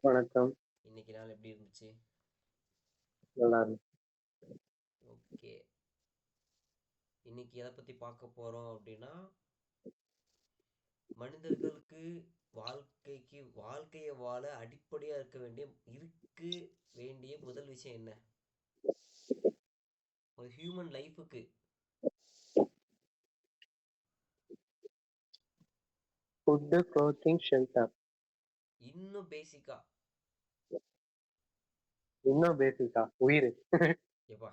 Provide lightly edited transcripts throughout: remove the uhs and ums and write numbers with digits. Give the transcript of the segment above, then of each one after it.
வணக்கம். இன்னைக்கு நாள் எப்படி இருந்துச்சு? நல்லா இருக்கு. ஓகே. இன்னைக்கு எதை பத்தி பார்க்க போறோம் அப்படின்னா, மனிதர்களுக்கு வாழ்க்கையை வாழ அடிப்படையா இருக்க வேண்டிய முதல் விஷயம் என்ன? ஒரு ஹியூமன் லைஃபுக்கு ஃபுட்டு, க்ளோத்திங், ஷெல்டர். இன்னும் பேசிக்கா. இன்னும் பேசிக்கா உயிர். எப்பா,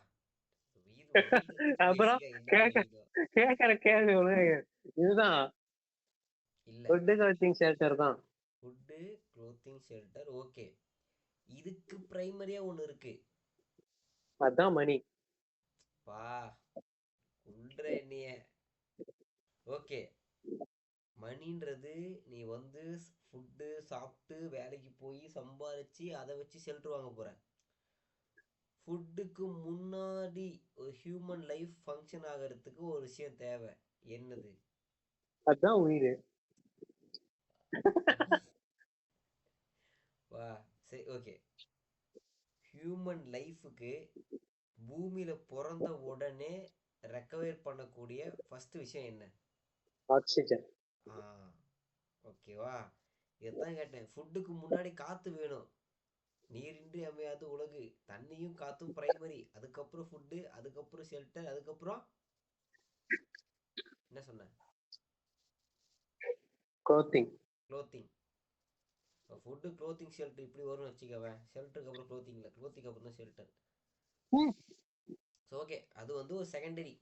உயிருக்கு அப்புறம் பேசிக்கா என்னப்பா கேட்க வேணும்? கேட்கற கேள்வி இதுதான். இல்ல, ஃபுட்டு, க்ளோத்திங், ஷெல்டர் தான். Food, clothing, shelter, okay. இதுக்கு பிரைமரியா ஒன்று இருக்கு. அதான் மணி. பா, உள்ற என்னைய. ஓகே. மணின்றது நீ வந்து ஃபுட்டு சாப்பிட்டு வேலைக்கு போய் சம்பாரிச்சு அதை வச்சு ஷெல்டர் வாங்க போற. ஃபுட்டுக்கு முன்னாடி ஒரு ஹியூமன் லைஃப் ஃபங்க்ஷன் ஆகிறதுக்கு ஒரு விஷயம் தேவை. என்னது? அதான் உயிர். வா, சரி, ஓகே. ஹியூமன் லைஃபுக்கு பூமியில பிறந்த உடனே ரெக்கவர் பண்ணக்கூடிய ஃபர்ஸ்ட் விஷயம் என்ன? ஆக்சிஜன். ஆ, ஓகேவா? இதைத்தான் கேட்டேன். ஃபுட்டுக்கு முன்னாடி காத்து வேணும். நீரின்றி அமையாது உலகு. தண்ணியும் காத்தும் பிரைமரி, அதுக்கப்புறம் ஃபுட்டு, அதுக்கப்புறம் ஷெல்டர், அதுக்கப்புறம் என்ன சொன்ன? Clothing. Clothing. Food, clothing, shelter இப்படி வரும்னு வச்சுக்கவேன். ஷெல்டருக்கு அப்புறம் க்ளோத்திங் இல்லை, க்ளோத்திங் அப்புறம் தான் ஷெல்டர். ஸோ ஓகே, அது வந்து ஒரு செகண்டரி.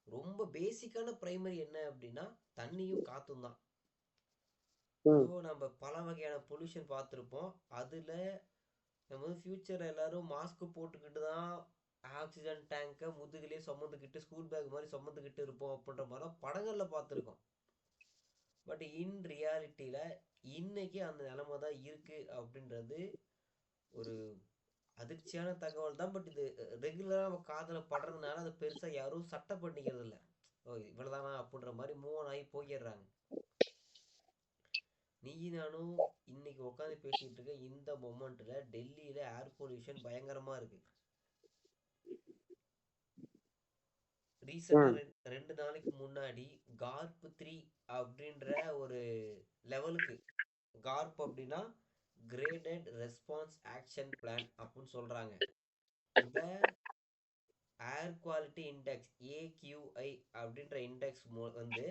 ரொம்ப பேசிக்கான பிரைமரி என்ன அப்படின்னா தண்ணியும் காத்தும் தான். ஸோ ம். நம்ம பல வகையான பொல்யூஷன் பார்த்துருப்போம். அதில் நம்ம வந்து ஃப்யூச்சரில் எல்லாரும் மாஸ்க் போட்டுக்கிட்டு தான் ஆக்சிஜன் டேங்கை முதுகிலே சுமந்துக்கிட்டு ஸ்கூல் பேக் மாதிரி சுமந்துக்கிட்டு இருப்போம் அப்படின்ற மாதிரிலாம் படங்களில் பார்த்துருக்கோம். பட் இன் ரியாலிட்டியில் இன்னைக்கு அந்த நிலைமை தான் இருக்குது அப்படின்றது ஒரு அதிர்ச்சியான தகவல் தான். பட் இது ரெகுலராக நம்ம காதில் படுறதுனால அதை பெருசாக யாரும் சட்டை பண்ணிக்கிறது இல்லை. ஓ, இவ்வளோதானா அப்படின்ற மாதிரி மூவ் ஆன் ஆகி போயிடுறாங்க. நீ நானும் இன்னைக்கு உட்காந்து பேசிகிட்டு இருக்க இந்த மொமெண்ட்டில் டெல்லியில் ஏர் பொல்யூஷன் பயங்கரமாக இருக்குது. ரீசெண்டாக ம். ரெண்டு நாளைக்கு முன்னாடி கார்ப் 3 அப்படின்ற ஒரு லெவலுக்கு, கார்ப் அப்படின்னா கிரேடட் ரெஸ்பான்ஸ் ஆக்ஷன் பிளான் அப்படின்னு சொல்கிறாங்க. இந்த ஏர் குவாலிட்டி இண்டெக்ஸ் ஏக்யூஐ அப்படின்ற இண்டெக்ஸ் வந்து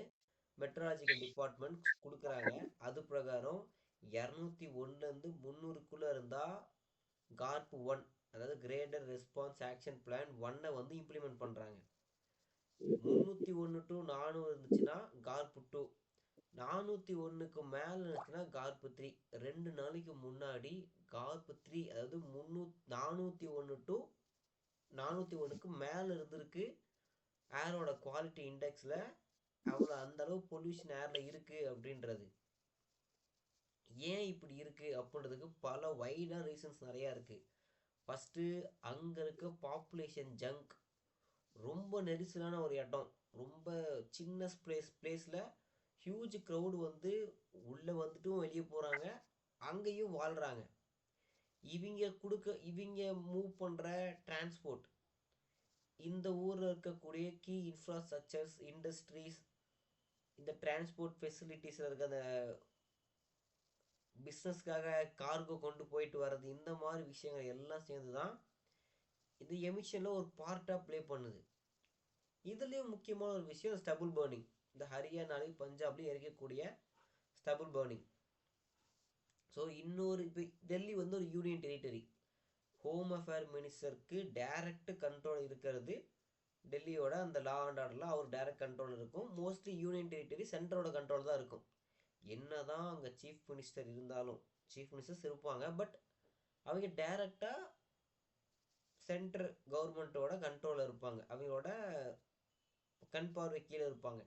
மெட்ரலாஜிக்கல் டிபார்ட்மெண்ட் கொடுக்குறாங்க. அது பிரகாரம் 201லேருந்து 300க்குள்ளே இருந்தால் கார்ப் 1, அதாவது கிரேடட் ரெஸ்பான்ஸ் ஆக்ஷன் பிளான் 1 வந்து இம்ப்ளிமெண்ட் பண்ணுறாங்க. 301 டு 400 இருந்துச்சுன்னா கார்ப் 2, 401க்கு மேலே இருந்துச்சுன்னா கார்ப் 3. 2 நாளைக்கு முன்னாடி கார்ப் 3, அதாவது 401 டு 401க்கு மேலே இருந்திருக்கு. ஏரோட குவாலிட்டி இண்டெக்ஸில் அவ்வளோ அந்த அளவு பொல்யூஷன் ஏரில் இருக்குது அப்படின்றது. ஏன் இப்படி இருக்குது அப்படின்றதுக்கு பல வைடான ரீசன்ஸ் நிறையா இருக்குது. ஃபஸ்ட்டு, அங்கே இருக்க பாப்புலேஷன் ஜங்க். ரொம்ப நெரிசலான ஒரு இடம். ரொம்ப சின்ன பிளேஸில் ஹியூஜ் க்ரௌடு வந்து உள்ளே வந்துட்டும் வெளியே போகிறாங்க, அங்கேயும் வாழ்கிறாங்க. இவங்க மூவ் பண்ணுற டிரான்ஸ்போர்ட், இந்த ஊரில் இருக்கக்கூடிய கீ இன்ஃப்ராஸ்ட்ரக்சர்ஸ், இண்டஸ்ட்ரீஸ், இந்த டிரான்ஸ்போர்ட் ஃபெசிலிட்டிஸில் இருக்க அந்த பிஸ்னஸ்க்காக கார்கோ கொண்டு போயிட்டு வர்றது, இந்த மாதிரி விஷயங்கள் எல்லாம் சேர்ந்து தான் இது எமிஷனில் ஒரு பார்ட்டாக ப்ளே பண்ணுது. இதுலேயும் முக்கியமான ஒரு விஷயம் ஸ்டபுள் பர்னிங். இந்த ஹரியானாலையும் பஞ்சாப்லையும் இருக்கக்கூடிய ஸ்டபுள் பர்னிங். ஸோ இன்னொரு இப்போ டெல்லி வந்து ஒரு யூனியன் டெரிட்டரி. ஹோம் அஃபேர் மினிஸ்டருக்கு டைரக்ட் கண்ட்ரோல் இருக்கிறது டெல்லியோட அந்த லா அண்ட் ஆர்டரில் அவர் டைரக்ட் கண்ட்ரோல் இருக்கும். மோஸ்ட்லி யூனியன் டெரிட்டரி சென்டரோட கண்ட்ரோல் தான் இருக்கும். என்னதான் அங்கே சீஃப் மினிஸ்டர் இருந்தாலும், சீஃப் மினிஸ்டர்ஸ் இருப்பாங்க, பட் அவங்க டைரக்டாக சென்ட்ரல் கவர்மெண்ட்டோட கண்ட்ரோலில் இருப்பாங்க, அவங்களோட கண் பார்வை கீழே இருப்பாங்க.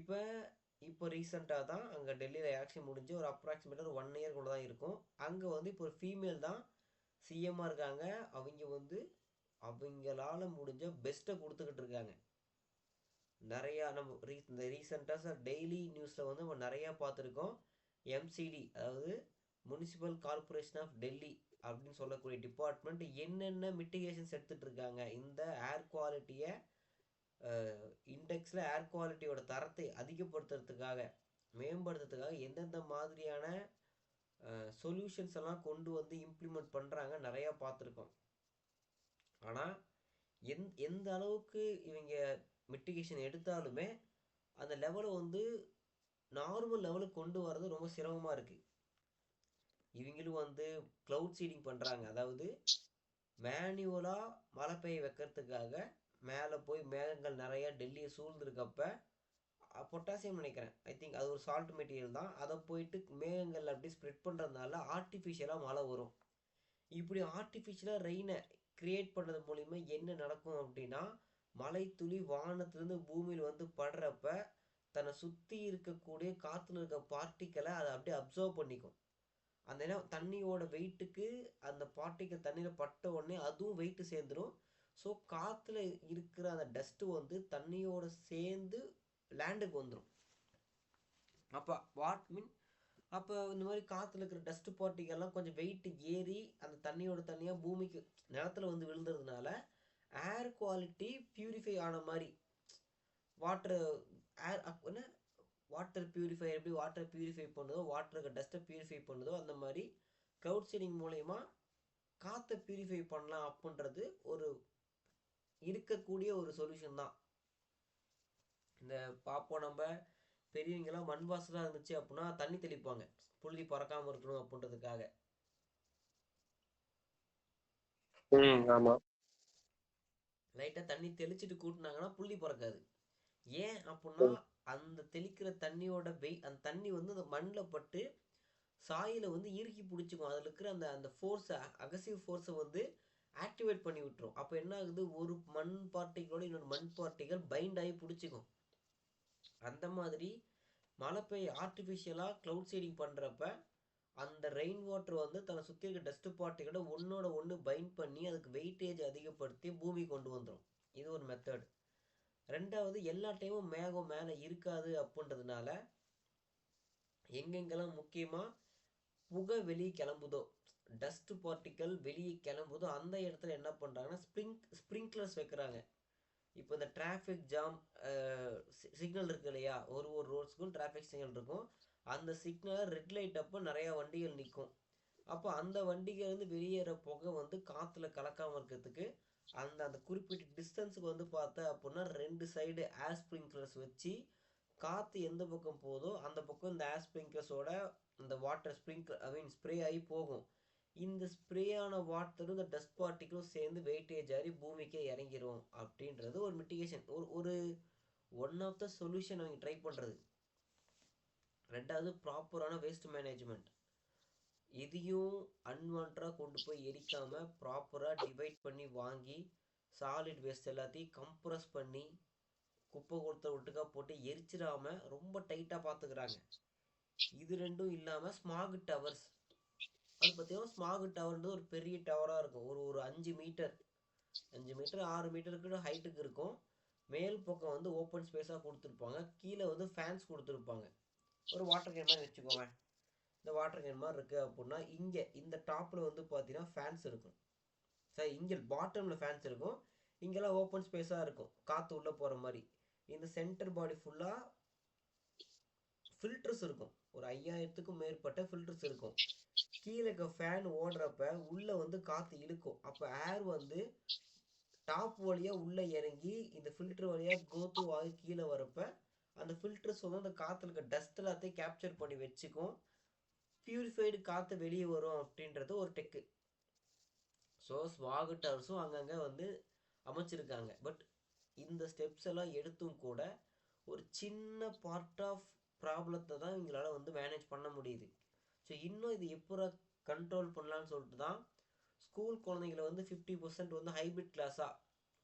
இப்போ இப்போ ரீசெண்டாக தான் அங்கே டெல்லியில் எலெக்ஷன் முடிஞ்சு ஒரு அப்ராக்சிமேட்டாக ஒரு 1 இயர் கூட தான் இருக்கும். அங்கே வந்து இப்போ ஒரு ஃபீமேல் தான் சிஎம்மாக இருக்காங்க. அவங்க வந்து அவங்களால முடிஞ்ச பெஸ்ட்டை கொடுத்துக்கிட்டு இருக்காங்க. நிறையா நம்ம இந்த ரீசெண்டாக டெய்லி நியூஸில் வந்து நம்ம நிறையா பார்த்துருக்கோம். எம்சிடி, அதாவது முனிசிபல் கார்பரேஷன் ஆஃப் டெல்லி அப்படின்னு சொல்லக்கூடிய டிபார்ட்மெண்ட் என்னென்ன மிட்டிகேஷன்ஸ் எடுத்துட்டு இருக்காங்க இந்த ஏர் குவாலிட்டியை இண்டெக்ஸில் ஏர் குவாலிட்டியோட தரத்தை அதிகப்படுத்துறதுக்காக மேம்படுத்துறதுக்காக எந்தெந்த மாதிரியான சொல்யூஷன்ஸ் எல்லாம் கொண்டு வந்து இம்ப்ளிமெண்ட் பண்ணுறாங்க நிறையா பார்த்துருக்கோம். ஆனால் எந்த அளவுக்கு இவங்க மிட்டிகேஷன் எடுத்தாலுமே அந்த லெவலை வந்து நார்மல் லெவலுக்கு கொண்டு வர்றது ரொம்ப சிரமமாக இருக்குது. இவங்களும் வந்து க்ளவுட் சீடிங் பண்ணுறாங்க. அதாவது மேனுவலாக மழை பெய்ய வைக்கிறதுக்காக மேலே போய் மேகங்கள் நிறையா டெல்லியை சூழ்ந்துருக்கப்ப பொட்டாசியம் நினைக்கிறேன், ஐ திங்க் அது ஒரு சால்ட் மெட்டீரியல் தான், அதை போயிட்டு மேகங்கள் அப்படி ஸ்ப்ரெட் பண்ணுறதுனால ஆர்டிஃபிஷியலாக மழை வரும். இப்படி ஆர்டிஃபிஷியலாக ரெயினை கிரியேட் பண்ணுறது மூலிமா என்ன நடக்கும் அப்படின்னா மழை துளி வானத்துலேருந்து பூமியில் வந்து படுறப்ப தன்னை சுற்றி இருக்கக்கூடிய காற்றுல இருக்க பார்ட்டிக்கலை அதை அப்படியே அப்சர்வ் பண்ணிக்கும். அந்த இடம் தண்ணியோட வெயிட்டுக்கு அந்த பார்ட்டிக்கல் தண்ணியில் பட்ட உடனே அதுவும் வெயிட்டு சேர்ந்துடும். ஸோ காற்றுல இருக்கிற அந்த டஸ்ட்டு வந்து தண்ணியோட சேர்ந்து லேண்டுக்கு வந்துடும். அப்போ இந்த மாதிரி காற்றுல இருக்கிற டஸ்ட் பார்ட்டிகல்லாம் கொஞ்சம் வெயிட்டு ஏறி அந்த தண்ணியோட தண்ணியாக பூமிக்கு நிலத்துல வந்து விழுந்ததுனால ஏர் குவாலிட்டி பியூரிஃபை ஆன மாதிரி வாட்டர் ஏர் என்ன வாட்டர் பியூரிஃபை எப்படி வாட்டர் பியூரிஃபை பண்ணுதோ வாட்டருக்கு டஸ்ட்டை பியூரிஃபை பண்ணுதோ அந்த மாதிரி க்ளவுட் சீடிங் மூலயமா காற்றை பியூரிஃபை பண்ணலாம் அப்படின்றது ஒரு இருக்கக்கூடிய ஒரு சொல்யூஷன் தான். இந்த பார்ப்போம் நம்ம பெரியவங்கெல்லாம் மண் வாசலாக இருந்துச்சு அப்படின்னா தண்ணி தெளிப்பாங்க புழுதி பறக்காமல் இருக்கணும் அப்படின்றதுக்காக. லைட்டாக தண்ணி தெளிச்சுட்டு கூட்டினாங்கன்னா புள்ளி பறக்காது. ஏன் அப்படின்னா அந்த தெளிக்கிற தண்ணியோட அந்த தண்ணி வந்து அந்த மண்ணில் பட்டு சாயில வந்து இறுக்கி பிடிச்சிக்கும். அதில் இருக்கிற அந்த அந்த ஃபோர்ஸை அகசிவ் ஃபோர்ஸை வந்து ஆக்டிவேட் பண்ணி விட்டுரும். அப்போ என்ன ஆகுது, ஒரு மண் பார்ட்டிகளோட இன்னொரு மண் பார்ட்டிகள் பைண்ட் ஆகி பிடிச்சிக்கும். அந்த மாதிரி மழை பெய்ய ஆர்டிஃபிஷியலாக க்ளவுட் சீடிங் பண்ணுறப்ப அந்த ரெயின் வாட்டர் வந்து தன்னை சுற்றி இருக்க டஸ்ட் பார்ட்டிகளோட ஒன்றோட ஒன்று பைண்ட் பண்ணி அதுக்கு வெயிட்டேஜ் அதிகப்படுத்தி பூமி கொண்டு வந்துடும். இது ஒரு மெத்தட். ரெண்டாவது, எல்லா டைமும் மேகம் மேலே இருக்காது அப்படின்றதுனால எங்கெங்கெல்லாம் முக்கியமாக புகை வெளியே கிளம்புதோ டஸ்ட் பார்ட்டிக்கல் வெளியே கிளம்புதோ அந்த இடத்துல என்ன பண்ணுறாங்கன்னா ஸ்ப்ரிங்க்லர்ஸ் வைக்கிறாங்க. இப்போ இந்த டிராஃபிக் ஜாம் சிக்னல் இருக்கு இல்லையா, ஒரு ரோட்ஸ்க்கும் டிராஃபிக் சிக்னல் இருக்கும். அந்த சிக்னல் ரெட் லைட் அப்போ நிறையா வண்டிகள் நிற்கும். அப்போ அந்த வண்டிகள் வந்து வெளியேற புகை வந்து காற்றுல கலக்காமல் இருக்கிறதுக்கு அந்த அந்த குறிப்பிட்ட டிஸ்டன்ஸுக்கு வந்து பார்த்தா அப்படின்னா 2 சைடு ஏர் ஸ்ப்ரிங்க்லர்ஸ் வச்சு காற்று எந்த பக்கம் போதோ அந்த பக்கம் இந்த ஏர் ஸ்ப்ரிங்க்லர்ஸோட இந்த வாட்டர் ஸ்ப்ரே ஆகி போகும். இந்த ஸ்ப்ரேயான வாட்டரும் இந்த டஸ்ட் பார்ட்டிகளும் சேர்ந்து வெயிட்டேஜ் ஆகி பூமிக்கே இறங்கிரும் அப்படின்றது ஒரு மிட்டிகேஷன், ஒரு ஒன் ஆஃப் த சொல்யூஷன் அவங்க ட்ரை பண்ணுறது. ரெண்டாவது, ப்ராப்பரான வேஸ்ட் மேனேஜ்மெண்ட். எதையும் அன்வான்டாக கொண்டு போய் எரிக்காமல் ப்ராப்பராக டிவைட் பண்ணி வாங்கி சாலிட் வேஸ்ட் எல்லாத்தையும் கம்ப்ரஸ் பண்ணி குப்பை கொடுத்த ஒட்டுக்கா போட்டு எரிச்சிடாம ரொம்ப டைட்டாக பார்த்துக்கிறாங்க. இது ரெண்டும் இல்லாமல் ஸ்மாக் டவர்ஸ், அது பார்த்தீங்கன்னா ஸ்மாக் டவர்ன்றது ஒரு பெரிய டவராக இருக்கும். ஒரு 5 மீட்டர் 6 மீட்டருக்கு ஹைட்டுக்கு இருக்கும். மேல் பக்கம் வந்து ஓப்பன் ஸ்பேஸாக கொடுத்துருப்பாங்க. கீழே வந்து ஃபேன்ஸ் கொடுத்துருப்பாங்க. ஒரு வாட்டர் கேன் மாதிரி வச்சுக்கோங்க. இந்த வாட்டர் கேன் மாதிரி இருக்குது அப்படின்னா இங்கே இந்த டாப்பில் வந்து பார்த்தீங்கன்னா ஃபேன்ஸ் இருக்கும். சரி, இங்கே பாட்டமில் ஃபேன்ஸ் இருக்கும். இங்கெல்லாம் ஓப்பன் ஸ்பேஸாக இருக்கும் காற்று உள்ளே போகிற மாதிரி. இந்த சென்டர் பாடி ஃபுல்லாக ஃபில்டர்ஸ் இருக்கும். ஒரு 5000க்கும் மேற்பட்ட ஃபில்டர்ஸ் இருக்கும். கீழே இருக்க ஃபேன் ஓடுறப்ப உள்ளே வந்து காற்று இழுக்கும். அப்போ ஏர் வந்து டாப் வழியாக உள்ளே இறங்கி இந்த ஃபில்டர் வழியாக கோத்து ஆகி கீழே வரப்போ அந்த ஃபில்டர்ஸ் வந்து அந்த காற்றுல இருக்க டஸ்ட் எல்லாத்தையும் கேப்சர் பண்ணி வச்சுக்கும். பியூரிஃபைடு காற்று வெளியே வரும் அப்படின்றது ஒரு டெக்கு. ஸோ ஸ்மாக் டவர்ஸும் அங்கங்கே வந்து அமைச்சிருக்காங்க. பட் இந்த ஸ்டெப்ஸ் எல்லாம் எடுத்தும் கூட ஒரு சின்ன பார்ட் ஆஃப் ப்ராப்ளத்தை தான் இவங்களால வந்து மேனேஜ் பண்ண முடியுது. ஸோ இன்னும் இது எப்போ கண்ட்ரோல் பண்ணலான்னு சொல்லிட்டு தான் ஸ்கூல் குழந்தைங்களை வந்து 50% வந்து ஹைபிரிட் கிளாஸாக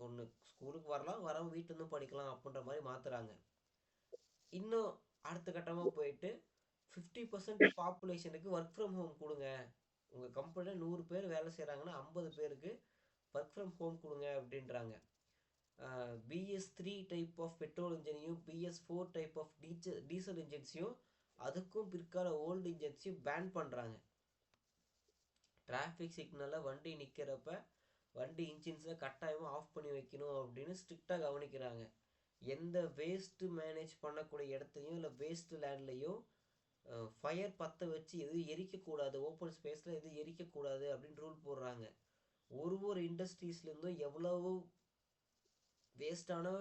ஒன்று ஸ்கூலுக்கு வரலாம், வரவங்க வீட்டிலேருந்து படிக்கலாம் அப்படின்ற மாதிரி மாற்றுறாங்க. இன்னும் அடுத்த கட்டமாக போயிட்டு 50% பாப்புலேஷனுக்கு ஒர்க் ஃப்ரம் ஹோம் கொடுங்க. உங்கள் கம்பெனியில் 100 பேர் வேலை செய்கிறாங்கன்னா 50 பேருக்கு ஒர்க் ஃப்ரம் ஹோம் கொடுங்க அப்படின்றாங்க. BS3 டைப் ஆஃப் பெட்ரோல் இன்ஜினையும் BS4 டைப் ஆஃப் டீசல் இன்ஜின்ஸையும் அதுக்கும் பிற்கால ஓல்டு இன்ஜின்ஸையும் பேன் பண்ணுறாங்க. டிராஃபிக் சிக்னலில் வண்டி நிற்கிறப்ப வண்டி இன்ஜின்ஸை கட்டாயமாக ஆஃப் பண்ணி வைக்கணும் அப்படின்னு ஸ்ட்ரிக்டாக கவனிக்கிறாங்க. எந்த வேஸ்ட்டு மேனேஜ் பண்ணக்கூடிய இடத்துலையும் இல்லை வேஸ்ட்டு லேண்ட்லேயும் ஃபயர் பற்ற வச்சு எதுவும் எரிக்கக்கூடாது, ஓப்பன் ஸ்பேஸில் எதுவும் எரிக்கக்கூடாது அப்படின்னு ரூல் போடுறாங்க. ஒரு இண்டஸ்ட்ரீஸ்லேருந்தும் எவ்வளவு வேஸ்டான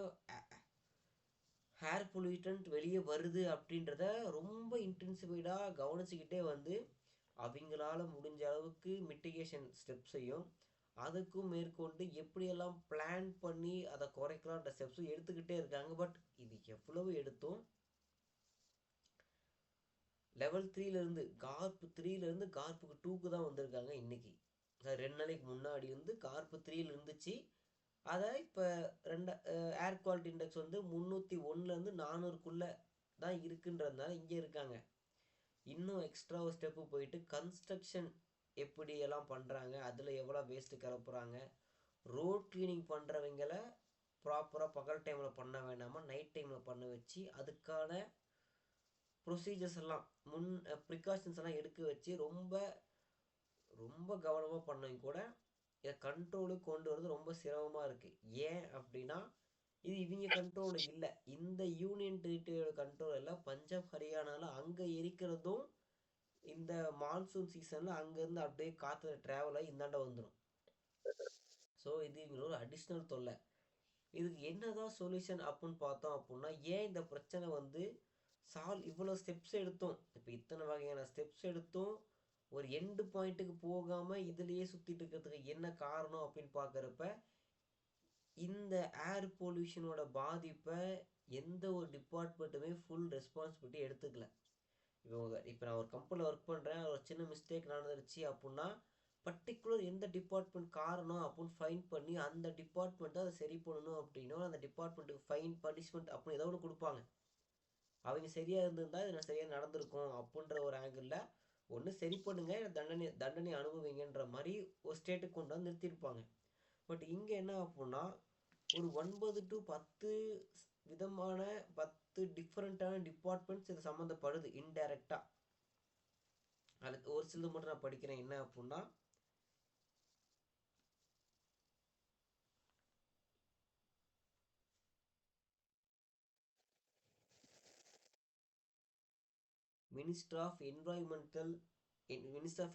ஹேர் பொல்யூட்டன்ட் வெளியே வருது அப்படின்றத ரொம்ப இன்டென்சிஃபைடாக கவனிச்சுக்கிட்டே வந்து அவங்களால முடிஞ்ச அளவுக்கு மிட்டிகேஷன் ஸ்டெப்ஸையும் அதுக்கும் மேற்கொண்டு எப்படியெல்லாம் பிளான் பண்ணி அதை குறைக்கலான்ற ஸ்டெப்ஸும் எடுத்துக்கிட்டே இருக்காங்க. பட் இது எவ்வளவு எடுத்தும் லெவல் 3லேருந்து கார்ப் 3லேருந்து கார்ப்புக்கு 2க்கு தான் வந்திருக்காங்க இன்னைக்கு. 2 நாளைக்கு முன்னாடி வந்து கார்ப்பு 3ல் இருந்துச்சு. அதை இப்போ ஏர் குவாலிட்டி இண்டெக்ஸ் வந்து 301லேருந்து 400க்குள்ளே தான் இருக்குன்றதுனால இங்கே இருக்காங்க. இன்னும் எக்ஸ்ட்ரா ஒரு ஸ்டெப்பு போயிட்டு கன்ஸ்ட்ரக்ஷன் எப்படியெல்லாம் பண்ணுறாங்க, அதில் எவ்வளோ வேஸ்ட்டு கிளப்புறாங்க, ரோட் கிளீனிங் பண்ணுறவங்கள ப்ராப்பராக பகல் டைமில் பண்ண வேண்டாமல் நைட் டைமில் பண்ண வச்சு அதுக்கான ப்ரொசீஜர்ஸ் எல்லாம் ப்ரிகாஷன்ஸ் எல்லாம் எடுக்க வச்சு ரொம்ப ரொம்ப கவனமாக பண்ணவங்க கூட இதை கண்ட்ரோலுக்கு கொண்டு வரது ரொம்ப சிரமமாக இருக்குது. ஏன் அப்படின்னா இது இவங்க கண்ட்ரோலில் இல்லை, இந்த யூனியன் டெரிட்டரியோட கண்ட்ரோல் இல்லை. பஞ்சாப் ஹரியானாவில் அங்கே இருக்கிறதும் இந்த மான்சூன் சீசனில் அங்கேருந்து அப்படியே காற்று ட்ராவல் ஆகி இந்தாண்ட வந்துடும். ஸோ இது இவங்களோட அடிஷ்னல் தொல்லை. இதுக்கு என்னதான் சொல்யூஷன் அப்படின்னு பார்த்தோம் அப்படின்னா, ஏன் இந்த பிரச்சனை வந்து இவ்வளோ ஸ்டெப்ஸ் எடுத்தோம், இப்போ இத்தனை வகையான ஸ்டெப்ஸ் எடுத்தோம் ஒரு எண்டு பாயிண்ட்டுக்கு போகாமல் இதுலேயே சுற்றிட்டு இருக்கிறதுக்கு என்ன காரணம் அப்படின்னு பார்க்குறப்ப இந்த ஏர் பொல்யூஷனோட பாதிப்பை எந்த ஒரு டிபார்ட்மெண்ட்டுமே ஃபுல் ரெஸ்பான்சிபிலிட்டி எடுத்துக்கல. இப்போ நான் ஒரு கம்பெனியில் ஒர்க் பண்ணுறேன், ஒரு சின்ன மிஸ்டேக் நடந்துருச்சு அப்படின்னா பர்டிகுலர் எந்த டிபார்ட்மெண்ட் காரணம் அப்படின்னு ஃபைன் பண்ணி அந்த டிபார்ட்மெண்ட் அதை சரி பண்ணணும் அப்படின்னா அந்த டிபார்ட்மெண்ட்டுக்கு ஃபைன் பனிஷ்மெண்ட் அப்படின்னு ஏதோ ஒன்று கொடுப்பாங்க. அவங்க சரியாக இருந்திருந்தால் இது சரியாக நடந்திருக்கும் அப்படின்ற ஒரு ஆங்கிளில் ஒன்று சரி பண்ணுங்க, தண்டனை அனுபவிங்கன்ற மாதிரி ஒரு ஸ்டேட்டுக்கு கொண்டு வந்து நிறுத்தியிருப்பாங்க. பட் இங்கே என்ன அப்படின்னா ஒரு 9 to 10 விதமான 10 டிஃப்ரெண்ட்டான டிபார்ட்மெண்ட்ஸ் இது சம்மந்தப்படுது இன்டைரக்டாக. அதுக்கு ஒரு சிலது மட்டும் நான் படிக்கிறேன். என்ன அப்படின்னா minister of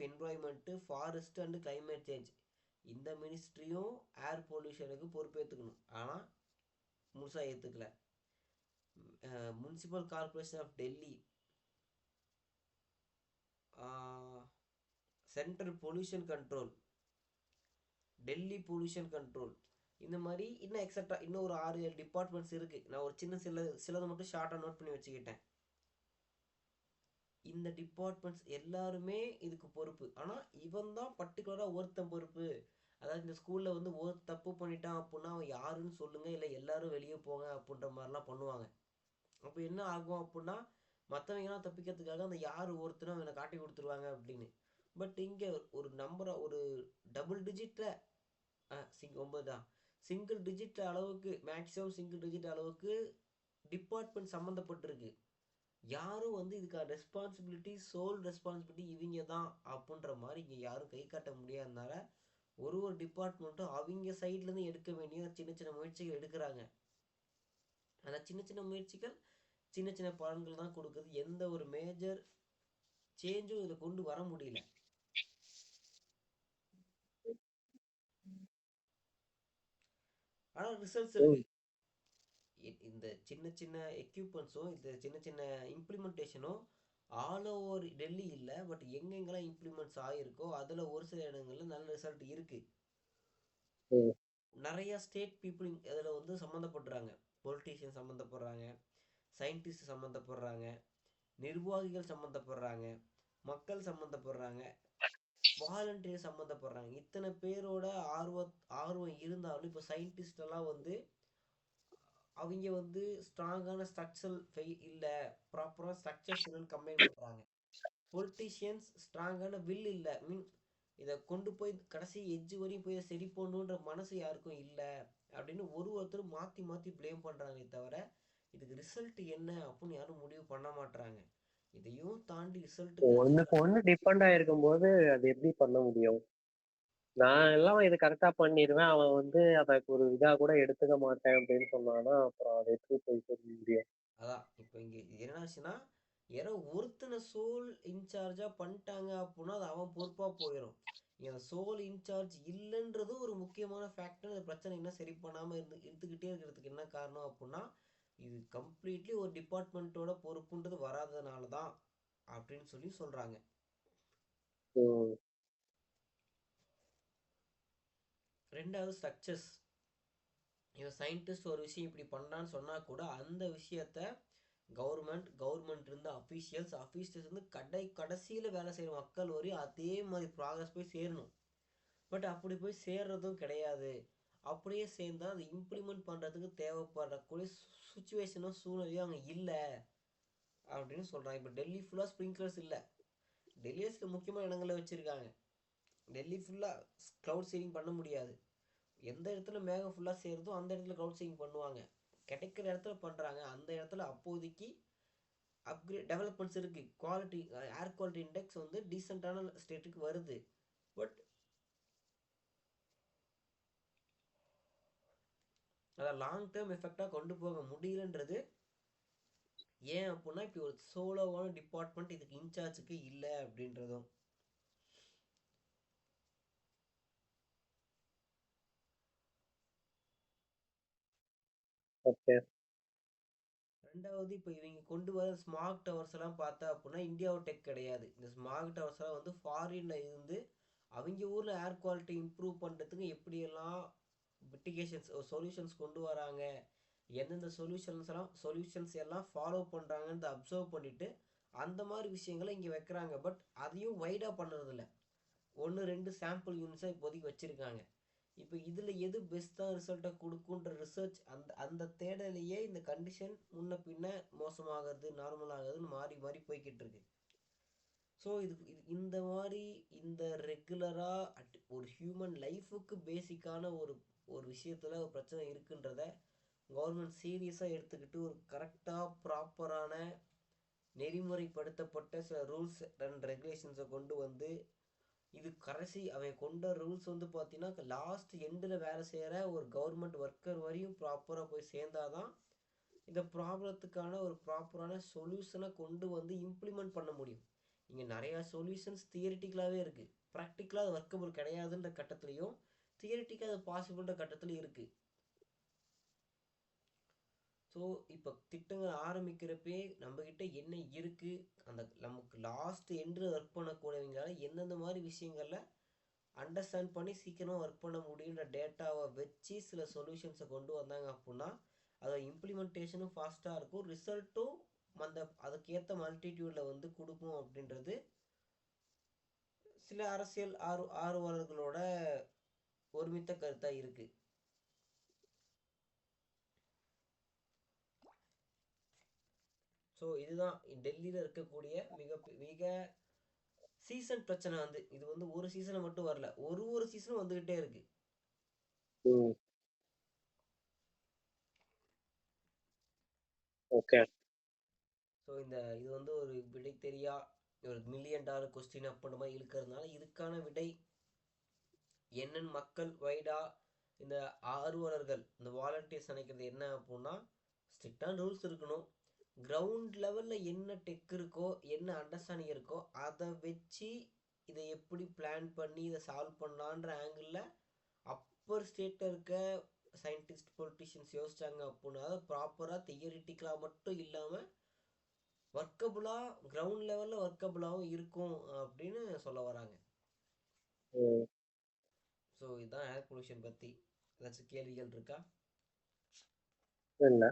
environment forest and climate change. இந்த மினிஸ்ட்ரியும் ஏர் பொல்யூஷனுக்கு பொறுப்பேற்றுக்கணும், ஆனால் முழுசாக ஏற்றுக்கல. Municipal corporation of Delhi, central pollution control, Delhi pollution control, இந்த மாதிரி இன்னும் எக்ஸட்ரா இன்னும் ஒரு 6-7 டிபார்ட்மெண்ட்ஸ் இருக்குது. நான் ஒரு சிலதை மட்டும் ஷார்ட்டாக நோட் பண்ணி வச்சுக்கிட்டேன். இந்த டிபார்ட்மெண்ட்ஸ் எல்லாருமே இதுக்கு பொறுப்பு. ஆனால் இவன் தான் பர்டிகுலராக ஒருத்தன் பொறுப்பு. அதாவது இந்த ஸ்கூலில் வந்து ஒரு தப்பு பண்ணிட்டான் அப்படின்னா அவன் யாருன்னு சொல்லுங்கள், இல்லை எல்லாரும் வெளியே போங்க அப்படின்ற மாதிரிலாம் பண்ணுவாங்க. அப்போ என்ன ஆகும் அப்படின்னா மற்றவங்கலாம் தப்பிக்கிறதுக்காக அந்த யார் ஒருத்தரும் அவனை காட்டி கொடுத்துருவாங்க அப்படின்னு. பட் இங்கே ஒரு நம்பரை ஒரு டபுள் டிஜிட்டில் 9 தான், சிங்கிள் டிஜிட் அளவுக்கு, மேக்ஸிமம் சிங்கிள் டிஜிட் அளவுக்கு டிபார்ட்மெண்ட் சம்மந்தப்பட்டிருக்கு. யாரும் வந்து இதுக்கான சோல் ரெஸ்பான்சிபிலிட்டி இவங்க தான் அப்படின்ற மாதிரி இங்கே யாரும் கை காட்ட முடியாதனால ஒரு டிபார்ட்மெண்ட்டும் அவங்க சைட்லேருந்து எடுக்க வேண்டிய சின்ன சின்ன முயற்சிகள் எடுக்கிறாங்க. அந்த சின்ன சின்ன முயற்சிகள் சின்ன சின்ன பலன்கள் தான் கொடுக்குது. எந்த ஒரு மேஜர் சேஞ்சும் இதில் கொண்டு வர முடியல. ஆனால் ரிசல்ட்ஸ் இருக்கு. இந்த சின்ன சின்ன எக்யூப்மெண்ட்ஸும் இந்த சின்ன சின்ன இம்ப்ளிமெண்டேஷனும் ஆல் ஓவர் டெல்லி இல்லை, பட் எங்கெங்கெல்லாம் இம்ப்ளிமெண்ட்ஸ் ஆகிருக்கோ அதில் ஒரு சில இடங்களில் நல்ல ரிசல்ட் இருக்குது. நிறைய ஸ்டேட் பீப்புள் அதில் வந்து சம்மந்தப்படுறாங்க. பொலிட்டீஷியன் சம்மந்தப்படுறாங்க, சயின்டிஸ்ட் சம்மந்தப்படுறாங்க, நிர்வாகிகள் சம்மந்தப்படுறாங்க, மக்கள் சம்மந்தப்படுறாங்க, வாலண்டியர் சம்மந்தப்படுறாங்க. இத்தனை பேரோட ஆர்வம் இருந்தாலும் இப்போ சயின்டிஸ்ட் எல்லாம் வந்து அவங்க வந்து ஸ்ட்ராங்கான ஸ்ட்ரக்சரல் இல்லை, ப்ராப்பராக ஸ்ட்ரக்சர்ஸ் இல்லைன்னு கம்ப்ளைண்ட் பண்ணுறாங்க. பொலிட்டீஷியன்ஸ் ஸ்ட்ராங்கான வில் இல்லை, இதை கொண்டு போய் கடைசி எட்ஜ் வரையும் போய் சரி பண்ணணுன்ற மனசு யாருக்கும் இல்லை அப்படின்னு ஒருத்தரும் மாற்றி மாற்றி ப்ளேம் பண்ணுறாங்களே தவிர இதுக்கு ரிசல்ட் என்ன அப்படின்னு யாரும் முடிவு பண்ண மாட்டுறாங்க. இதையும் தாண்டி ரிசல்ட்டுக்கு ஒண்ணுக்கு ஒண்ணு டிபெண்ட் ஆயிருக்கும் போது அது எப்படி பண்ண முடியும்? நான் எல்லாம் இது கரெக்டா பண்ணிடுவேன், அவன் வந்து அதை ஒரு இதா கூட எடுத்துக்க மாட்டேன் அப்படின்னு சொன்னான்னா அப்புறம் அதை எப்படி போய் சொல்ல முடியும்? அதான் இப்போ இங்கே என்னாச்சுன்னா, யாரோ ஒருத்தனை சோல் இன்சார்ஜாக பண்ணிட்டாங்க அப்படின்னா அது அவன் பொறுப்பாக போயிடும். இங்கே அந்த சோல் இன்சார்ஜ் இல்லைன்றது ஒரு முக்கியமான ஃபேக்டர். அந்த பிரச்சனை இன்னும் சரி பண்ணாமல் இருந்துக்கிட்டே இருக்கிறதுக்கு என்ன காரணம் அப்படின்னா, இது கம்ப்ளீட்லி ஒரு டிபார்ட்மெண்ட்டோட பொறுப்புன்றது வராதனால தான் அப்படின்னு சொல்லி சொல்கிறாங்க. ம். ரெண்டாவது ஸ்ட்ரக்சர்ஸ். இவன் சயின்டிஸ்ட் ஒரு விஷயம் இப்படி பண்ணான்னு சொன்னால் கூட அந்த விஷயத்த கவர்மெண்ட் இருந்த அஃபீஷியல்ஸ் வந்து கடைசியில் வேலை செய்கிற மக்கள் வரையும் அதே மாதிரி ப்ராக்ரஸ் போய் சேரணும். பட் அப்படி போய் சேர்றதும் கிடையாது. அப்படியே சேர்ந்தால் அதை இம்ப்ளிமெண்ட் பண்ணுறதுக்கு தேவைப்படக்கூடிய சுச்சுவேஷனும் சூழ்நிலையும் அங்கே இல்லை அப்படின்னு சொல்கிறாங்க. இப்போ டெல்லி ஃபுல்லாக ஸ்ப்ரிங்க்லர்ஸ் இல்லை. டெல்லியை சில முக்கியமான இடங்களில் வச்சுருக்காங்க. டெல்லி ஃபுல்லாக க்ளவுட் சீலிங் பண்ண முடியாது. எந்த இடத்துல மேகம் ஃபுல்லாக சேருதோ அந்த இடத்துல க்ளவுட் சீலிங் பண்ணுவாங்க. கிடைக்கிற இடத்துல பண்ணுறாங்க. அந்த இடத்துல அப்போதைக்கு டெவலப்மெண்ட்ஸ் இருக்குது. குவாலிட்டி ஏர் குவாலிட்டி இண்டெக்ஸ் வந்து டீசெண்டான ஸ்டேட்டுக்கு வருது. பட் அதை லாங் டேர்ம் எஃபெக்டாக கொண்டு போக முடியலன்றது ஏன் அப்படின்னா இப்படி ஒரு சோலோவான டிபார்ட்மெண்ட் இதுக்கு இன்சார்ஜுக்கு இல்லை அப்படின்றதும். ஓகே. ரெண்டாவது இப்போ இவங்க கொண்டு வர ஸ்மார்ட் டவர்ஸ் எல்லாம் பார்த்தா அப்படின்னா இந்தியாவோட டெக் கிடையாது. இந்த ஸ்மார்ட் டவர்ஸ் எல்லாம் வந்து ஃபாரின்ல இருந்து அவங்க ஊர்ல ஏர் குவாலிட்டி இம்ப்ரூவ் பண்ணுறதுக்கு எப்படியெல்லாம் மிட்டிகேஷன்ஸ் சொல்யூஷன்ஸ் கொண்டு வராங்க, எந்தெந்த சொல்யூஷன்ஸ் எல்லாம் ஃபாலோ பண்ணுறாங்கன்னு அப்சர்வ் பண்ணிட்டு அந்த மாதிரி விஷயங்களை இங்கே வைக்கிறாங்க. பட் அதையும் வைடாக பண்ணுறதில்ல. 1-2 சாம்பிள் யூனிட்ஸாக இப்போதைக்கு வச்சுருக்காங்க. இப்போ இதில் எது பெஸ்ட்டாக ரிசல்ட்டை கொடுக்குன்ற ரிசர்ச் அந்த தேடலையே இந்த கண்டிஷன் முன்ன பின்ன மோசமாகிறது நார்மல் ஆகுதுன்னு மாறி மாறி போய்கிட்டு இருக்கு. ஸோ இந்த மாதிரி இந்த ரெகுலராக ஒரு ஹியூமன் லைஃபுக்கு பேசிக்கான ஒரு ஒரு விஷயத்தில் ஒரு பிரச்சனை இருக்குன்றத கவர்மெண்ட் சீரியஸாக எடுத்துக்கிட்டு ஒரு கரெக்டாக ப்ராப்பரான நெறிமுறைப்படுத்தப்பட்ட சில ரூல்ஸ் அண்ட் ரெகுலேஷன்ஸை கொண்டு வந்து இது கடைசி அவன் கொண்ட ரூல்ஸ் வந்து பார்த்தீங்கன்னா லாஸ்ட் எண்டில் வேலை செய்கிற ஒரு கவர்மெண்ட் ஒர்க்கர் வரையும் ப்ராப்பராக போய் சேர்ந்தாதான் இந்த ப்ராப்ளத்துக்கான ஒரு ப்ராப்பரான சொல்யூஷனை கொண்டு வந்து இம்ப்ளிமெண்ட் பண்ண முடியும். இங்கே நிறையா சொல்யூஷன்ஸ் தியரிட்டிக்கலாகவே இருக்குது. ப்ராக்டிக்கலாக அது ஒர்க்கபிள் கிடையாதுன்ற கட்டத்துலையும் தியரிட்டிக்காக அது பாசிபிள்ன்ற கட்டத்துலையும் இருக்குது. ஸோ இப்போ திட்டங்கள் ஆரம்பிக்கிறப்பே நம்மக்கிட்ட என்ன இருக்குது, அந்த நமக்கு லாஸ்ட் எண்டில் ஒர்க் பண்ணக்கூடியவங்களால எந்தெந்த மாதிரி விஷயங்களில் அண்டர்ஸ்டாண்ட் பண்ணி சீக்கிரமாக ஒர்க் பண்ண முடியுன்ற டேட்டாவை வச்சு சில சொல்யூஷன்ஸை கொண்டு வந்தாங்க அப்படின்னா அதோட இம்ப்ளிமெண்டேஷனும் ஃபாஸ்ட்டாக இருக்கும், ரிசல்ட்டும் அதுக்கேற்ற மல்டிடியூடில் வந்து கொடுக்கும் அப்படின்றது சில அரசியல் ஆர்வலர்களோட ஒருமித்த கருத்தாக இருக்குது. ஸோ இதுதான் டெல்லியில் இருக்கக்கூடிய மிக சீசன் பிரச்சனை. வந்து இது வந்து ஒரு சீசனை மட்டும் வரல, ஒரு சீசனும் வந்துகிட்டே இருக்கு. ஓகே. ஸோ இது வந்து ஒரு விடை தெரியா ஒரு $1,000,000 கொஸ்டின் அப்படின்ற மாதிரி இருக்கிறதுனால இதுக்கான விடை என்னன்னு மக்கள் வைடா இந்த ஆர்வலர்கள் இந்த வாலண்டியர்ஸ் நினைக்கிறது என்ன அப்படின்னா, ஸ்ட்ரிக்டான ரூல்ஸ் இருக்கணும், கிரவுண்ட் லெவலில் என்ன டெக் இருக்கோ என்ன அண்டர்ஸ்டாண்டிங் இருக்கோ அதை வச்சு இதை எப்படி பிளான் பண்ணி இதை சால்வ் பண்ணலான்ற ஆங்கிளில் அப்பர் ஸ்டேட்டில் இருக்க சயின்டிஸ்ட் பொலிட்டிஷியன்ஸ் யோசிச்சாங்க அப்படின்னா ப்ராப்பராக தியரிட்டிக்கலாக மட்டும் இல்லாமல் ஒர்க்கபுளாக கிரவுண்ட் லெவலில் ஒர்க்கபுளாகவும் இருக்கும் அப்படின்னு சொல்ல வராங்க. ஸோ இதுதான் ஏர் பொல்யூஷன் பற்றி. ஏதாச்சும் கேள்விகள் இருக்கா? இல்லை.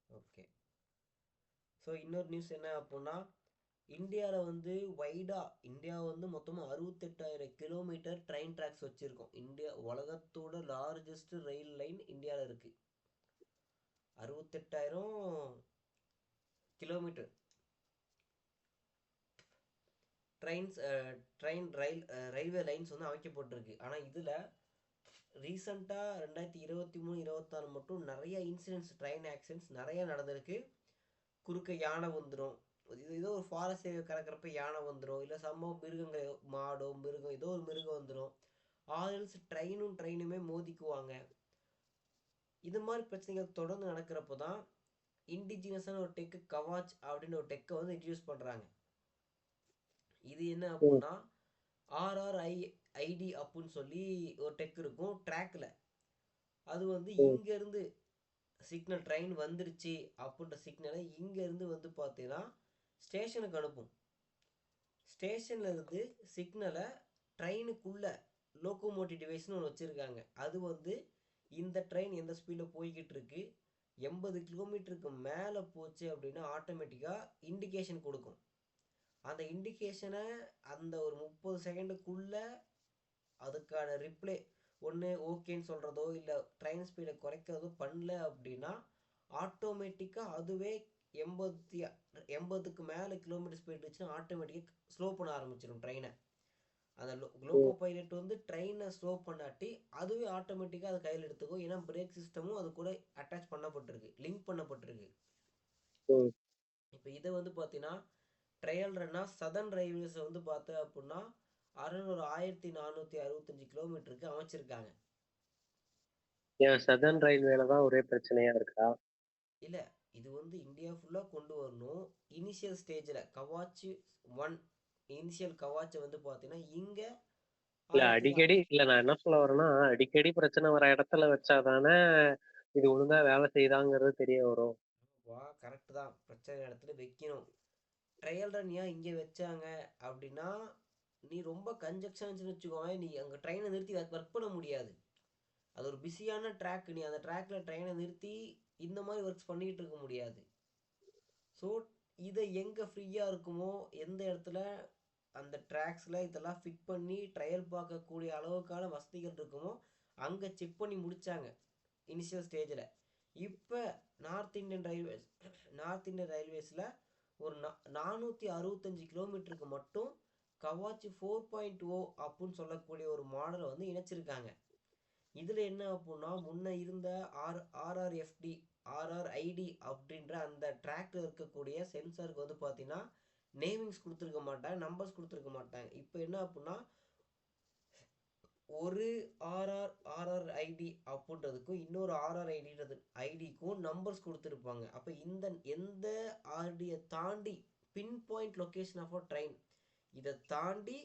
ஓகே. ஸோ இன்னொரு நியூஸ் என்ன அப்படின்னா, இந்தியாவில் வந்து இந்தியா வந்து மொத்தமாக 68,000 கிலோமீட்டர் ட்ரெயின் ட்ராக்ஸ் வச்சுருக்கோம். இந்தியா உலகத்தோட லார்ஜஸ்ட் ரயில் லைன் இந்தியாவில் இருக்குது. 68,000 கிலோமீட்டர் ரயில்வே லைன்ஸ் வந்து அமைக்கப்பட்டிருக்கு. ஆனால் இதில் ரீசெண்டாக 2023-24 மட்டும் நிறைய இன்சிடென்ட்ஸ் ட்ரெயின் ஆக்சிடென்ட்ஸ் நிறைய நடந்திருக்கு. குறுக்க யானை வந்துடும், ஏதோ ஒரு ஃபாரஸ்ட் ஏரியா கடக்கிறப்ப யானை வந்துடும், இல்லை சம்ம மிருகங்கள், மாடோ மிருகம் ஏதோ ஒரு மிருகம் வந்துடும், ஆல்ஸ் ட்ரெயினுமே மோதிக்குவாங்க. இது மாதிரி பிரச்சனைகள் தொடர்ந்து நடக்கிறப்போ தான் இண்டிஜினஸான ஒரு டெக்கு கவாச் அப்படின்னு ஒரு டெக்கை வந்து இன்ட்ரடியூஸ் பண்ணுறாங்க. இது என்ன ம், அப்படின்னா ஐடி அப்படின்னு சொல்லி ஒரு டெக் இருக்கும் ட்ராக்ல. அது வந்து ம், இங்கேருந்து சிக்னல் ட்ரெயின் வந்துருச்சு அப்படின்ற சிக்னலை இங்கேருந்து வந்து பார்த்தீங்கன்னா ஸ்டேஷனுக்கு அனுப்பும். ஸ்டேஷன்ல இருந்து சிக்னலை ட்ரெயினுக்குள்ள லோக்கோமோட்டிவ் டிவைஸ்னு ஒன்று வச்சுருக்காங்க. அது வந்து இந்த ட்ரெயின் எந்த ஸ்பீடில் போய்கிட்டு இருக்கு, 80 கிலோமீட்டருக்கு மேலே போச்சு அப்படின்னா ஆட்டோமேட்டிக்காக இண்டிகேஷன் கொடுக்கும். அந்த இண்டிகேஷனை அந்த ஒரு 30 செகண்டுக்குள்ள அதுக்கான ரிப்ளை ஒன்று ஓகேன்னு சொல்கிறதோ இல்லை ட்ரெயின் ஸ்பீடை குறைக்கிறதோ பண்ணல அப்படின்னா ஆட்டோமேட்டிக்காக அதுவே 80 80க்கு மேலே கிலோமீட்டர் ஸ்பீட் இருந்துச்சுன்னா ஆட்டோமேட்டிக்காக ஸ்லோ பண்ண ஆரம்பிச்சிடும் ட்ரெயினை. அந்த லோக்கோ ம், பைலட் வந்து ட்ரெயினை ஸ்லோ பண்ணாட்டி அதுவே ஆட்டோமேட்டிக்காக அதை கையில் எடுத்துக்கும். ஏன்னா பிரேக் சிஸ்டமும் அது கூட அட்டாச் பண்ணப்பட்டிருக்கு, லிங்க் பண்ணப்பட்டிருக்கு. ம். இப்போ இதை வந்து பார்த்தீங்கன்னா ட்ரையல் ரன்னா சதர்ன் ரயில்வேஸ் வந்து பார்த்தேன் அப்படின்னா 1465 கிலோமீட்டருக்கு அமைச்சிருக்காங்க. ஏன் சதர்ன் ரயில்வேல தான் ஒரே பிரச்சனையா இருக்கா? இல்லை, இது வந்து இந்தியா ஃபுல்லாக கொண்டு வரணும். இனிஷியல் ஸ்டேஜில் கவாச்சு 1 இனிஷியல் கவாச்சை வந்து பார்த்தீங்கன்னா இங்கே இல்ல ஆயிரத்தி அடிக்கடி இல்ல நான் என்ன சொல்ல வரேன்னா, அடிக்கடி பிரச்சனை வர இடத்துல வச்சாதானே இது ஒழுங்கா வேலை செய்யுதாங்கிறது தெரிய வரும். வா கரெக்டு தான், பிரச்சனை இடத்துல வைக்கணும். ட்ரையல் ரன் ஏன் இங்கே வச்சாங்க அப்படின்னா நீ ரொம்ப கன்ஜெக்ஷன் வச்சுக்கோங்க, நீ அங்கே ட்ரெயினை நிறுத்தி ஒர்க் பண்ண முடியாது. அது ஒரு பிஸியான ட்ராக், நீ அந்த ட்ராக்ல ட்ரெயினை நிறுத்தி இந்த மாதிரி ஒர்க்ஸ் பண்ணிகிட்டு இருக்க முடியாது. ஸோ இதை எங்கே ஃப்ரீயாக இருக்குமோ எந்த இடத்துல அந்த ட்ராக்ஸில் இதெல்லாம் ஃபிட் பண்ணி ட்ரையல் பார்க்கக்கூடிய அளவுக்கான வசதிகள் இருக்குமோ அங்கே செக் பண்ணி முடித்தாங்க இனிஷியல் ஸ்டேஜில். இப்போ north Indian railways north Indian ரயில்வேஸில் ஒரு 465 கிலோமீட்டருக்கு மட்டும் கவாச்சி 4.0 அப்படின்னு சொல்லக்கூடிய ஒரு மாடலை வந்து இணைச்சிருக்காங்க. இதில் என்ன அப்படின்னா முன்ன இருந்த ஆர்ஆர்எஃப்டி ஆர்ஆர்ஐடி அப்படின்ற அந்த ட்ராக்ல இருக்கக்கூடிய சென்சாருக்கு வந்து பார்த்தீங்கன்னா நேமிங்ஸ் கொடுத்துருக்க மாட்டாங்க, நம்பர்ஸ் கொடுத்துருக்க மாட்டாங்க. இப்போ என்ன அப்படின்னா ஒரு ஆர்ஆர்ஐடி அப்படின்றதுக்கும் இன்னொரு ஆர்ஆர்ஐடின்றது ஐடிக்கும் நம்பர்ஸ் கொடுத்துருப்பாங்க. அப்போ இந்த எந்த ஆர்டியை தாண்டி pin point location of a train, இதை தாண்டி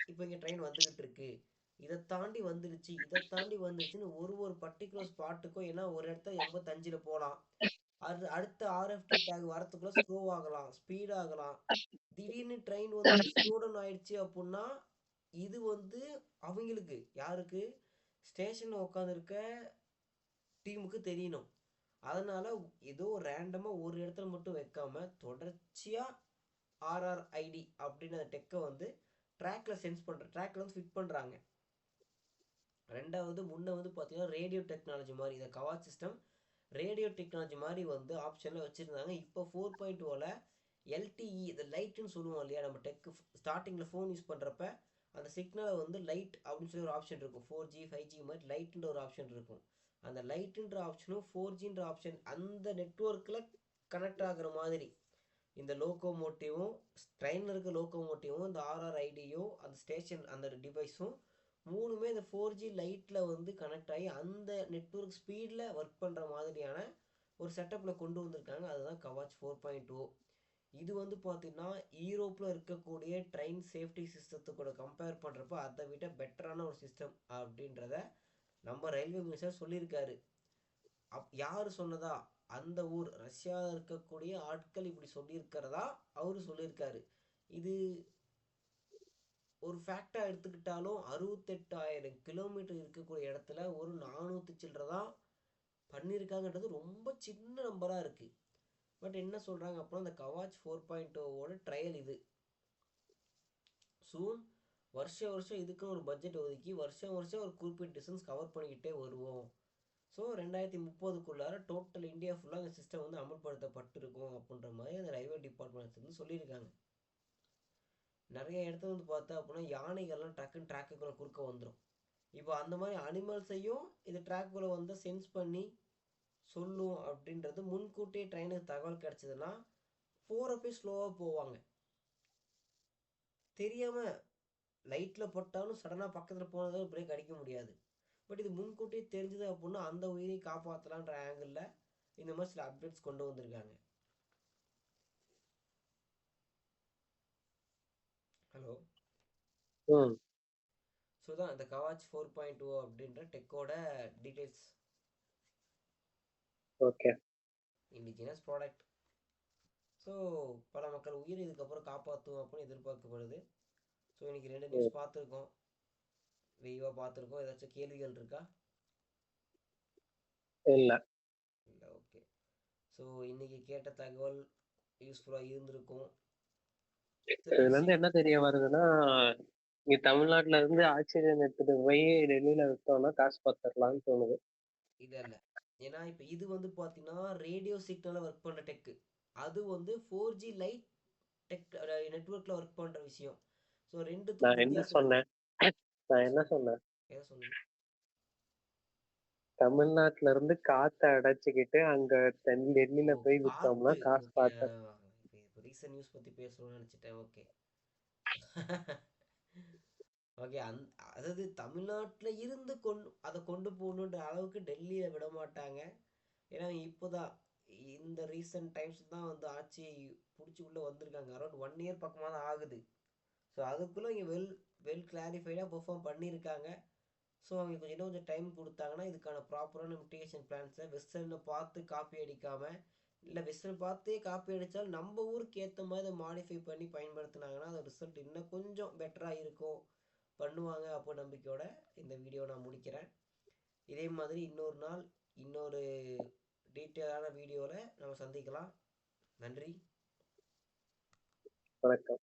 இப்போ இங்கே ட்ரெயின் வந்துக்கிட்டு இருக்கு, இதை தாண்டி வந்துருச்சு, இதை தாண்டி வந்துருச்சுன்னு ஒரு பர்டிகுலர் ஸ்பாட்டுக்கும், ஏன்னா ஒரு இடத்த 85ல் போகலாம், அது அடுத்த ஆர்எஃப்டி டேக் வரத்துக்குள்ள ஸ்லோ ஆகலாம், ஸ்பீட் ஆகலாம். திடீர்னு ட்ரெயின் வந்து ஸ்லோ டவுன் ஆயிடுச்சு அப்படின்னா இது வந்து அவங்களுக்கு யாருக்கு ஸ்டேஷனில் உட்காந்துருக்க டீமுக்கு தெரியணும். அதனால ஏதோ ரேண்டமாக ஒரு இடத்துல மட்டும் வைக்காம தொடர்ச்சியாக ஆர்ஆர்ஐடி அப்படின்னு அந்த டெக்கை வந்து ட்ராக்ல வந்து ஃபிட் பண்ணுறாங்க. ரெண்டாவது முன்ன வந்து பார்த்தீங்கன்னா ரேடியோ டெக்னாலஜி மாதிரி இந்த கவாச் சிஸ்டம் ரேடியோ டெக்னாலஜி மாதிரி வந்து ஆப்ஷனில் வச்சுருந்தாங்க. இப்போ 4.0ல் எல்டிஇ இந்த லைட்டுன்னு சொல்லுவோம் இல்லையா, நம்ம டெக்கு ஸ்டார்டிங்கில் ஃபோன் யூஸ் பண்ணுறப்ப அந்த சிக்னலை வந்து லைட் அப்படின்னு சொல்லி ஒரு ஆப்ஷன் இருக்கும், 4G 5G மாதிரி லைட்டுன்ற ஒரு ஆப்ஷன் இருக்கும். அந்த லைட்டுன்ற ஆப்ஷனும் 4Gன்ற ஆப்ஷன் அந்த நெட்ஒர்க்கில் கனெக்ட் ஆகுற மாதிரி இந்த லோக்கோமோட்டிவும் ட்ரெயினில் இருக்க லோக்கோமோட்டிவும் இந்த ஆர்ஆர்ஐடியும் அந்த ஸ்டேஷன் அந்த டிவைஸும் மூணுமே இந்த 4G லைட்டில் வந்து கனெக்ட் ஆகி அந்த நெட்ஒர்க் ஸ்பீடில் ஒர்க் பண்ணுற மாதிரியான ஒரு செட்டப்பில் கொண்டு வந்திருக்காங்க. அதுதான் கவாச் 4.0. இது வந்து பார்த்தீங்கன்னா யூரோப்பில் இருக்கக்கூடிய ட்ரெயின் சேஃப்டி சிஸ்டத்துக்கூட கம்பேர் பண்ணுறப்ப அதை விட பெட்டரான ஒரு சிஸ்டம் அப்படின்றத நம்ம ரயில்வே மினிஸ்டர் சொல்லியிருக்காரு. யார் சொன்னதா, அந்த ஊர் ரஷ்யாவில் இருக்கக்கூடிய ஆட்கள் இப்படி சொல்லியிருக்கிறதா அவரு சொல்லியிருக்காரு. இது ஒரு ஃபேக்டாக எடுத்துக்கிட்டாலும் 68,000 கிலோமீட்டர் இருக்கக்கூடிய இடத்துல ஒரு 400 சில்லற தான் பண்ணியிருக்காங்கன்றது ரொம்ப சின்ன நம்பராக இருக்குது. பட் என்ன சொல்கிறாங்க அப்படின்னா அந்த கவாச் 4.0வோட ட்ரையல் இது. சூன் வருஷம் இதுக்குன்னு ஒரு பட்ஜெட் ஒதுக்கி வருஷம் ஒரு குறிப்பிட்ட டிஸ்டன்ஸ் கவர் பண்ணிக்கிட்டே வருவோம். ஸோ 2030க்குள்ளார டோட்டல் இந்தியா ஃபுல்லாக அந்த சிஸ்டம் வந்து அமல்படுத்தப்பட்டிருக்கும் அப்படின்ற மாதிரி அந்த ரயில்வே டிபார்ட்மெண்ட் வந்து சொல்லியிருக்காங்க. நிறைய இடத்துல வந்து பார்த்தா அப்படின்னா யானைகள்லாம் டக்குன்னு ட்ராக்குக்குள்ளே குறுக்க வந்துடும். இப்போ அந்த மாதிரி அனிமல்ஸையும் இது ட்ராக்குள்ளே வந்து சென்ஸ் பண்ணி சொல்லும் அப்படின்றது முன்கூட்டியே ட்ரெயினுக்கு தகவல் கிடச்சிதுன்னா போகிறப்பே ஸ்லோவாக போவாங்க. தெரியாமல் லைட்டில் பட்டாலும் சடனாக பக்கத்தில் போனதால் பிரேக் அடிக்க முடியாது. பட் இது முன்கூட்டியே தெரிஞ்சது அப்படின்னா அந்த உயிரை காப்பாற்றலான்ற ஆங்கிளில் இந்த மாதிரி சில அப்டேட்ஸ் கொண்டு வந்திருக்காங்க. ஹலோ. ம். ஸோ தான் இந்த கவாச் 4.2 அப்படின்ற டெக்கோட details. Okay. Indigenous product. So பல மக்கள் உயிர் இதுக்கப்புறம் காப்பாற்றும் அப்படின்னு எதிர்பார்க்கப்படுது. ஸோ இன்னைக்கு 2 நியூஸ் பார்த்துருக்கோம், விரிவாக பார்த்துருக்கோம். ஏதாச்சும் கேள்விகள் இருக்கா? இல்ல. இல்லை, ஓகே. ஸோ இன்னைக்கு கேட்ட தகவல் யூஸ்ஃபுல்லாக இருந்திருக்கும். சில இதுல இருந்து விஷயம் என்ன தெரிய வருதுன்னா, இங்க தமிழ்நாட்டுல இருந்து ஆக்சிஜன் எடுத்துட்டு போய் டெல்லியில விட்டோம்னா காசு பார்த்துடலாம்னு தோணுது. இல்லை இல்லை, ஏன்னா இப்போ இது வந்து பார்த்தீங்கன்னா ரேடியோ சிக்னலில் ஒர்க் பண்ணுற டெக்கு. அது வந்து 4G லைட் டெக் நெட்ஒர்க்கில் ஒர்க் பண்ணுற விஷயம். ஸோ ரெண்டுத்துக்கும் நான் என்ன வித்தியாசம் இருக்குது. சொன்னேன் நான் என்ன சொல்லுங்க. சொன்னேன் எதை சொன்னீங்க? தமிழ்நாட்டுல இருந்து காத்தை அடைச்சுக்கிட்டு அங்க ஓ, டெல்லியில போய் வித்தோம்னா காத்து. காசு ஓகே. பார்த்து. இப்போ ரீசன்ட் நியூஸ் பற்றி பேசணும்னு நினச்சிட்டேன். ஓகே. ஓகே. அதாவது தமிழ்நாட்டில் இருந்து அதை கொண்டு போகணுன்ற அளவுக்கு டெல்லியில் விட மாட்டாங்க. ஏன்னா இப்போதான் இந்த ரீசன்ட் டைம்ஸ் தான் வந்து ஆட்சி பிடிச்சி உள்ளே வந்திருக்காங்க. அரௌண்ட் 1 இயர் பக்கமாக தான் ஆகுது. ஸோ அதுக்குள்ளே இங்கே வெல் கிளாரிஃபைடாக பெர்ஃபார்ம் பண்ணியிருக்காங்க. ஸோ அவங்க கொஞ்சம் இன்னும் கொஞ்சம் டைம் கொடுத்தாங்கன்னா இதுக்கான ப்ராப்பரான மிட்டிகேஷன் பிளான்ஸை வெஸ்டர்னை பார்த்து காப்பி அடிக்காமல், இல்லை வெஸ்டர்ன் பார்த்தே காப்பி அடித்தால் நம்ம ஊருக்கு ஏற்ற மாதிரி அதை மாடிஃபை பண்ணி பயன்படுத்தினாங்கன்னா அது ரிசல்ட் இன்னும் கொஞ்சம் பெட்டராக இருக்கும், பண்ணுவாங்க. அப்போ நம்பிக்கையோட இந்த வீடியோ நான் முடிக்கிறேன். இதே மாதிரி இன்னொரு நாள் இன்னொரு டீட்டெயிலான வீடியோவில் நம்ம சந்திக்கலாம். நன்றி. வணக்கம்.